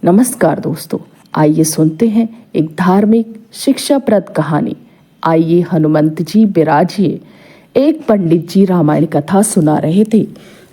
नमस्कार दोस्तों, आइए सुनते हैं एक धार्मिक शिक्षाप्रद कहानी। आइए हनुमंत जी बिराजिए। एक पंडित जी रामायण कथा सुना रहे थे।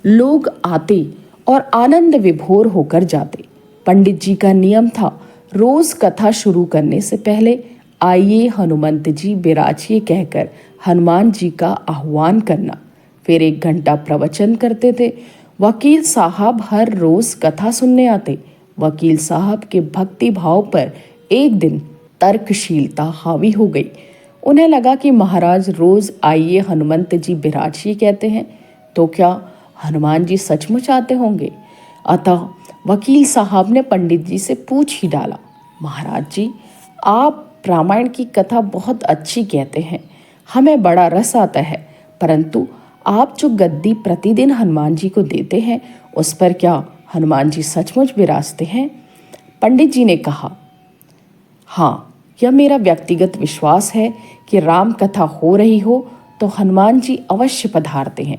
लोग आते और आनंद विभोर होकर जाते। पंडित जी का नियम था, रोज कथा शुरू करने से पहले आइए हनुमंत जी बिराजिए कहकर हनुमान जी का आह्वान करना। फिर 1 घंटा प्रवचन करते थे। वकील साहब हर रोज कथा सुनने आते। वकील साहब के भक्ति भाव पर एक दिन तर्कशीलता हावी हो गई। उन्हें लगा कि महाराज रोज आइए हनुमंत जी बिराजिए कहते हैं, तो क्या हनुमान जी सचमुच आते होंगे? अतः वकील साहब ने पंडित जी से पूछ ही डाला, महाराज जी, आप रामायण की कथा बहुत अच्छी कहते हैं, हमें बड़ा रस आता है, परंतु आप जो गद्दी प्रतिदिन हनुमान जी को देते हैं, उस पर क्या हनुमान जी सचमुच विराजते हैं? पंडित जी ने कहा, हाँ, यह मेरा व्यक्तिगत विश्वास है कि राम कथा हो रही हो तो हनुमान जी अवश्य पधारते हैं।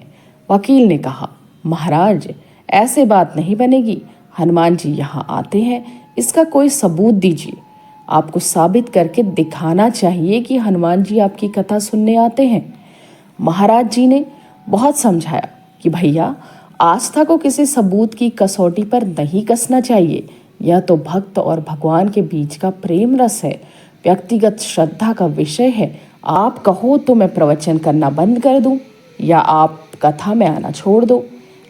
वकील ने कहा, महाराज, ऐसे बात नहीं बनेगी। हनुमान जी यहाँ आते हैं, इसका कोई सबूत दीजिए। आपको साबित करके दिखाना चाहिए कि हनुमान जी आपकी कथा सुनने आते हैं। महाराज जी ने बहुत समझाया कि भैया, आस्था को किसी सबूत की कसौटी पर नहीं कसना चाहिए। यह तो भक्त और भगवान के बीच का प्रेम रस है, व्यक्तिगत श्रद्धा का विषय है। आप कहो तो मैं प्रवचन करना बंद कर दूं, या आप कथा में आना छोड़ दो।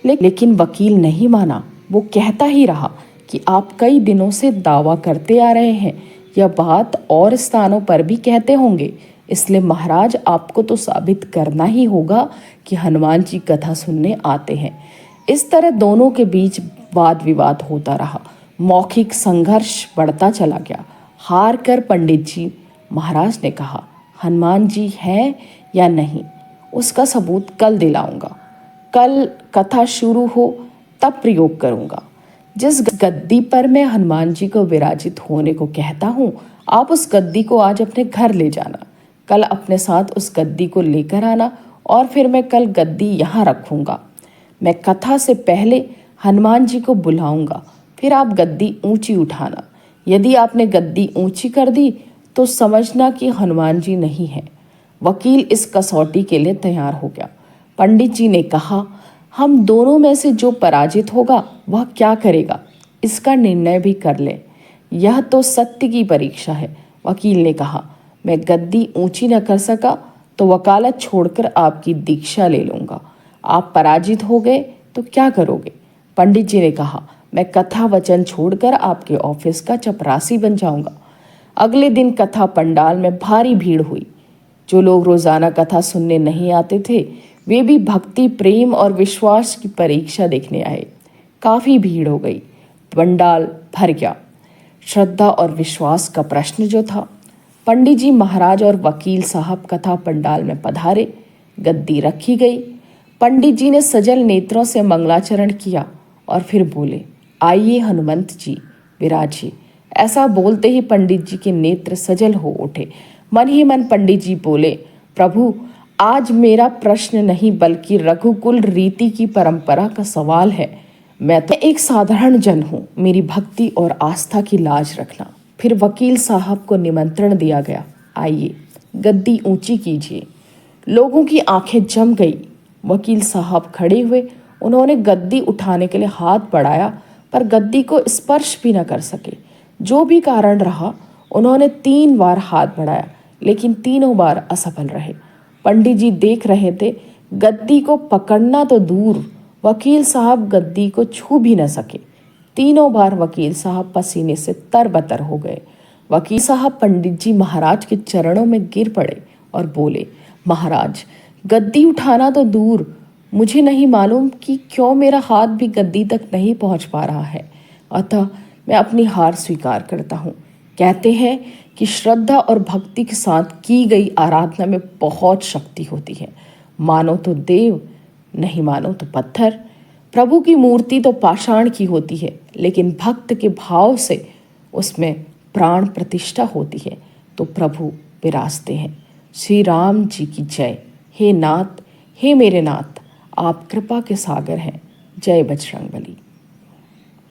लेकिन वकील नहीं माना। वो कहता ही रहा कि आप कई दिनों से दावा करते आ रहे हैं, यह बात और स्थानों पर भी कहते होंगे, इसलिए महाराज आपको तो साबित करना ही होगा कि हनुमान जी कथा सुनने आते हैं। इस तरह दोनों के बीच वाद विवाद होता रहा। मौखिक संघर्ष बढ़ता चला गया। हार कर पंडित जी महाराज ने कहा, हनुमान जी हैं या नहीं, उसका सबूत कल दिलाऊंगा। कल कथा शुरू हो तब प्रयोग करूंगा। जिस गद्दी पर मैं हनुमान जी को विराजित होने को कहता हूँ, आप उस गद्दी को आज अपने घर ले जाना। कल अपने साथ उस गद्दी को लेकर आना और फिर मैं कल गद्दी यहाँ रखूंगा। मैं कथा से पहले हनुमान जी को बुलाऊंगा, फिर आप गद्दी ऊंची उठाना। यदि आपने गद्दी ऊंची कर दी तो समझना कि हनुमान जी नहीं है। वकील इस कसौटी के लिए तैयार हो गया। पंडित जी ने कहा, हम दोनों में से जो पराजित होगा वह क्या करेगा, इसका निर्णय भी कर ले। यह तो सत्य की परीक्षा है। वकील ने कहा, मैं गद्दी ऊंची न कर सका तो वकालत छोड़कर आपकी दीक्षा ले लूंगा। आप पराजित हो गए तो क्या करोगे? पंडित जी ने कहा, मैं कथा वचन छोड़कर आपके ऑफिस का चपरासी बन जाऊंगा। अगले दिन कथा पंडाल में भारी भीड़ हुई। जो लोग रोजाना कथा सुनने नहीं आते थे, वे भी भक्ति, प्रेम और विश्वास की परीक्षा देखने आए। काफी भीड़ हो गई। पंडाल भर गया। श्रद्धा और विश्वास का प्रश्न जो था। पंडित जी महाराज और वकील साहब कथा पंडाल में पधारे। गद्दी रखी गई। पंडित जी ने सजल नेत्रों से मंगलाचरण किया और फिर बोले, आइए हनुमंत जी विराजिए। ऐसा बोलते ही पंडित जी के नेत्र सजल हो उठे। मन ही मन पंडित जी बोले, प्रभु, आज मेरा प्रश्न नहीं बल्कि रघुकुल रीति की परंपरा का सवाल है। मैं तो एक साधारण जन हूँ, मेरी भक्ति और आस्था की लाज रखना। फिर वकील साहब को निमंत्रण दिया गया, आइए गद्दी ऊंची कीजिए। लोगों की आंखें जम गई। वकील साहब खड़े हुए। उन्होंने गद्दी उठाने के लिए हाथ बढ़ाया, पर गद्दी को स्पर्श भी न कर सके। जो भी कारण रहा, उन्होंने 3 बार हाथ बढ़ाया, लेकिन तीनों बार असफल रहे। पंडित जी देख रहे थे। गद्दी को पकड़ना तो दूर, वकील साहब गद्दी को छू भी न सके। तीनों बार वकील साहब पसीने से तरबतर हो गए। वकील साहब पंडित जी महाराज के चरणों में गिर पड़े और बोले, महाराज, गद्दी उठाना तो दूर, मुझे नहीं मालूम कि क्यों मेरा हाथ भी गद्दी तक नहीं पहुंच पा रहा है। अतः मैं अपनी हार स्वीकार करता हूँ। कहते हैं कि श्रद्धा और भक्ति के साथ की गई आराधना में बहुत शक्ति होती है। मानो तो देव, नहीं मानो तो पत्थर। प्रभु की मूर्ति तो पाषाण की होती है, लेकिन भक्त के भाव से उसमें प्राण प्रतिष्ठा होती है, तो प्रभु विराजते हैं। श्री राम जी की जय। हे नाथ, हे मेरे नाथ, आप कृपा के सागर हैं। जय बजरंगबली।